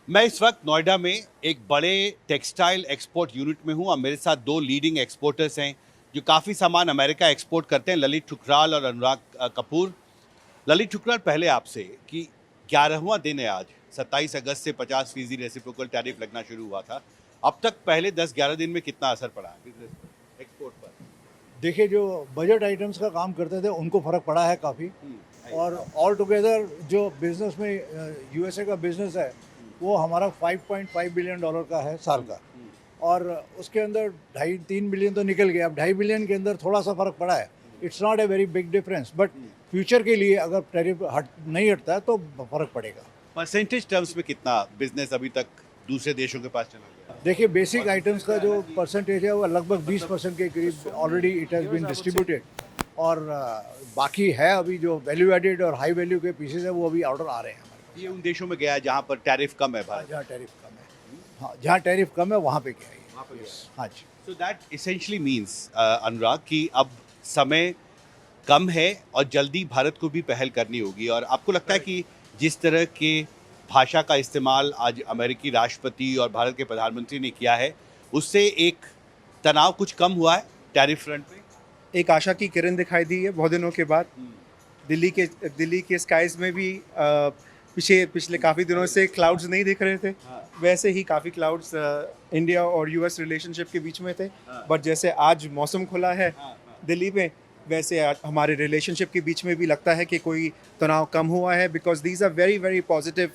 मैं इस वक्त नोएडा में एक बड़े टेक्सटाइल एक्सपोर्ट यूनिट में हूँ और मेरे साथ दो लीडिंग एक्सपोर्टर्स हैं जो काफ़ी सामान अमेरिका एक्सपोर्ट करते हैं, ललित ठुकराल और अनुराग कपूर। ललित ठुकराल, पहले आपसे कि 11वां दिन है आज, 27 अगस्त से 50% रेसिप्रोकल टैरिफ लगना शुरू हुआ था। अब तक पहले 10-11 दिन में कितना असर पड़ा है बिजनेस पर, एक्सपोर्ट पर? देखिए, जो बजट आइटम्स का काम करते थे उनको फ़र्क पड़ा है काफ़ी। और ऑल टुगेदर जो बिज़नेस में यूएसए का बिज़नेस है वो हमारा $5.5 बिलियन का है साल का। और उसके अंदर 2.5-3 बिलियन तो निकल गया, अब 2.5 बिलियन के अंदर थोड़ा सा फ़र्क पड़ा है। It's not a very big difference, but future के लिए अगर टैरिफ नहीं हटता है तो फ़र्क पड़ेगा। परसेंटेज टर्म्स में कितना बिजनेस अभी तक दूसरे देशों के पास चला गया? देखिए, बेसिक आइटम्स का जो परसेंटेज है वो लगभग 20% के करीब already it has been distributed. और बाकी है अभी जो वैल्यू एडेड और हाई वैल्यू के पीसेज है वो अभी ऑर्डर आ रहे हैं हमारे ये उन देशों में गया है जहाँ पर टैरिफ कम है पास। भारत। जहाँ टैरिफ कम है, हाँ, जहाँ टैरिफ कम है वहाँ पे क्या है। वहाँ पे गया है। हाँ जी। सो दैट इसेंशियली मीन्स अनुराग कि अब समय कम है और जल्दी भारत को भी पहल करनी होगी। और आपको लगता है कि जिस तरह के भाषा का इस्तेमाल आज अमेरिकी राष्ट्रपति और भारत के प्रधानमंत्री ने किया है, उससे एक तनाव कुछ कम हुआ है टैरिफ फ्रंट पे? एक आशा की किरण दिखाई दी है बहुत दिनों के बाद। दिल्ली के स्काइज में भी पिछले काफ़ी दिनों से क्लाउड्स नहीं दिख रहे थे। वैसे ही काफ़ी क्लाउड्स इंडिया और यूएस रिलेशनशिप के बीच में थे। बट जैसे आज मौसम खुला है दिल्ली में, वैसे आज हमारे रिलेशनशिप के बीच में भी लगता है कि कोई तनाव कम हुआ है, because these are very very positive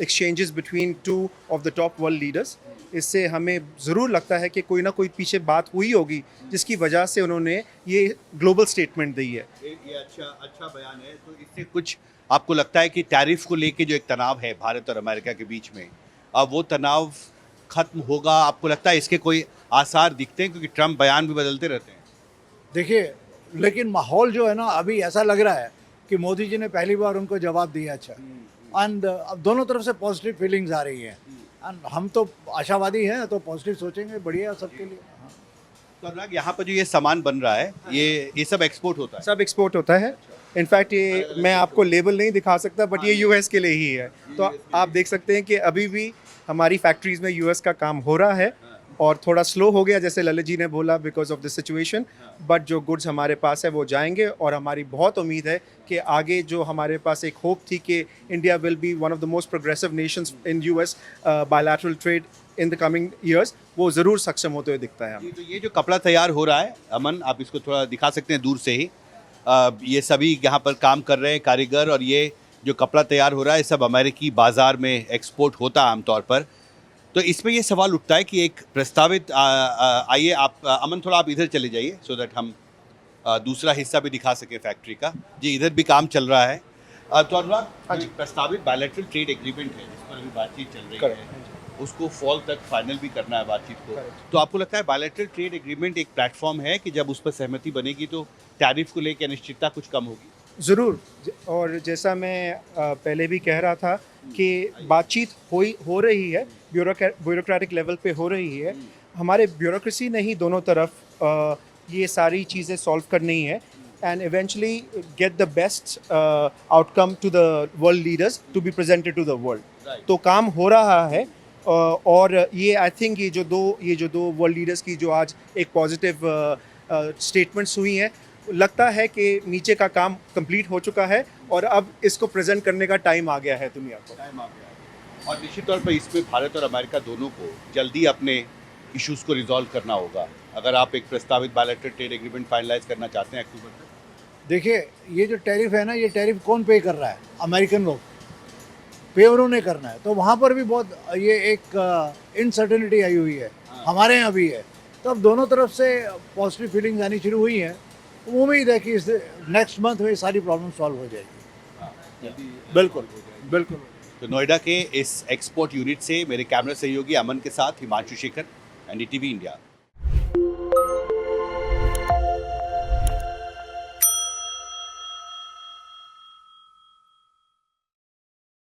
exchanges between two of the top world leaders. इससे हमें ज़रूर लगता है कि कोई ना कोई पीछे बात हुई होगी जिसकी वजह से उन्होंने ये ग्लोबल स्टेटमेंट दी है। ये अच्छा बयान है। तो इससे कुछ आपको लगता है कि टैरिफ को लेके जो एक तनाव है भारत और अमेरिका के बीच में, अब वो तनाव खत्म होगा? आपको लगता है इसके कोई आसार दिखते हैं, क्योंकि ट्रम्प बयान भी बदलते रहते हैं? देखिए, लेकिन माहौल जो है ना अभी ऐसा लग रहा है कि मोदी जी ने पहली बार उनको जवाब दिया। अच्छा, एंड अब दोनों तरफ से पॉजिटिव फीलिंग्स आ रही हैं। एंड हम तो आशावादी हैं, तो पॉजिटिव सोचेंगे, बढ़िया सबके लिए। हाँ। तो अनुराग, यहाँ पर जो ये सामान बन रहा है, ये सब एक्सपोर्ट होता है? सब एक्सपोर्ट होता है। इनफैक्ट ये मैं आपको लेबल नहीं दिखा सकता, बट ये यूएस के लिए ही है। तो आप देख सकते हैं कि अभी भी हमारी फैक्ट्रीज में यूएस का काम हो रहा है, और थोड़ा स्लो हो गया जैसे ललित जी ने बोला because of the situation. But जो गुड्स हमारे पास है वो जाएंगे, और हमारी बहुत उम्मीद है कि आगे जो हमारे पास एक होप थी कि India will be one of the most progressive Nations in US bilateral trade in the coming years, वो ज़रूर सक्षम होते हुए दिखता है हमें। तो ये जो कपड़ा तैयार हो रहा है, अमन आप इसको थोड़ा दिखा सकते हैं दूर से ही। ये सभी यहाँ पर काम कर रहे हैं कारीगर, और ये जो कपड़ा तैयार हो रहा है सब अमेरिकी बाज़ार में एक्सपोर्ट होता है आमतौर पर। तो इसमें ये सवाल उठता है कि एक प्रस्तावित आइए आप अमन थोड़ा आप इधर चले जाइए सो दैट हम दूसरा हिस्सा भी दिखा सकें फैक्ट्री का। जी, इधर भी काम चल रहा है। तो अनुराग, जो प्रस्तावित बायलैटरल ट्रेड एग्रीमेंट है जिस पर अभी बातचीत चल रही है, उसको फॉल तक फाइनल भी करना है बातचीत को। तो आपको लगता है बायलैटरल ट्रेड एग्रीमेंट एक प्लेटफॉर्म है कि जब उस पर सहमति बनेगी तो टैरिफ को लेकर अनिश्चितता कुछ कम होगी? ज़रूर। और जैसा मैं पहले भी कह रहा था कि बातचीत हो रही है, ब्यूरोक्रेटिक लेवल पे हो रही है। हमारे ब्यूरोक्रेसी ने ही दोनों तरफ ये सारी चीज़ें सॉल्व करनी है, and eventually get the best outcome to the world leaders to be presented to the world. तो काम हो रहा है। और ये आई थिंक ये जो दो वर्ल्ड लीडर्स की जो आज एक पॉजिटिव स्टेटमेंट्स हुई हैं, लगता है कि नीचे का काम कंप्लीट हो चुका है और अब इसको प्रेजेंट करने का टाइम आ गया है दुनिया को। टाइम आ गया है। और निश्चित तौर पर इसमें भारत और अमेरिका दोनों को जल्दी अपने इश्यूज़ को रिजॉल्व करना होगा अगर आप एक प्रस्तावित बायलैटरल ट्रेड एग्रीमेंट फाइनलाइज करना चाहते हैं अक्टूबर तक। देखिए, ये जो टैरिफ है ना, ये टैरिफ कौन पे कर रहा है? अमेरिकन लोग पे उन्होंने करना है। तो वहाँ पर भी बहुत ये एक इनसर्टेनिटी आई हुई है, हमारे यहाँ भी है। तो अब दोनों तरफ से पॉजिटिव फीलिंग्स आनी शुरू हुई हैं। उम्मीद है कि इस नेक्स्ट मंथ में सारी प्रॉब्लम सॉल्व हो जाएगी। बिल्कुल बिल्कुल। तो नोएडा के इस एक्सपोर्ट यूनिट से मेरे कैमरा सहयोगी अमन के साथ हिमांशु शेखर, एनडीटीवी इंडिया।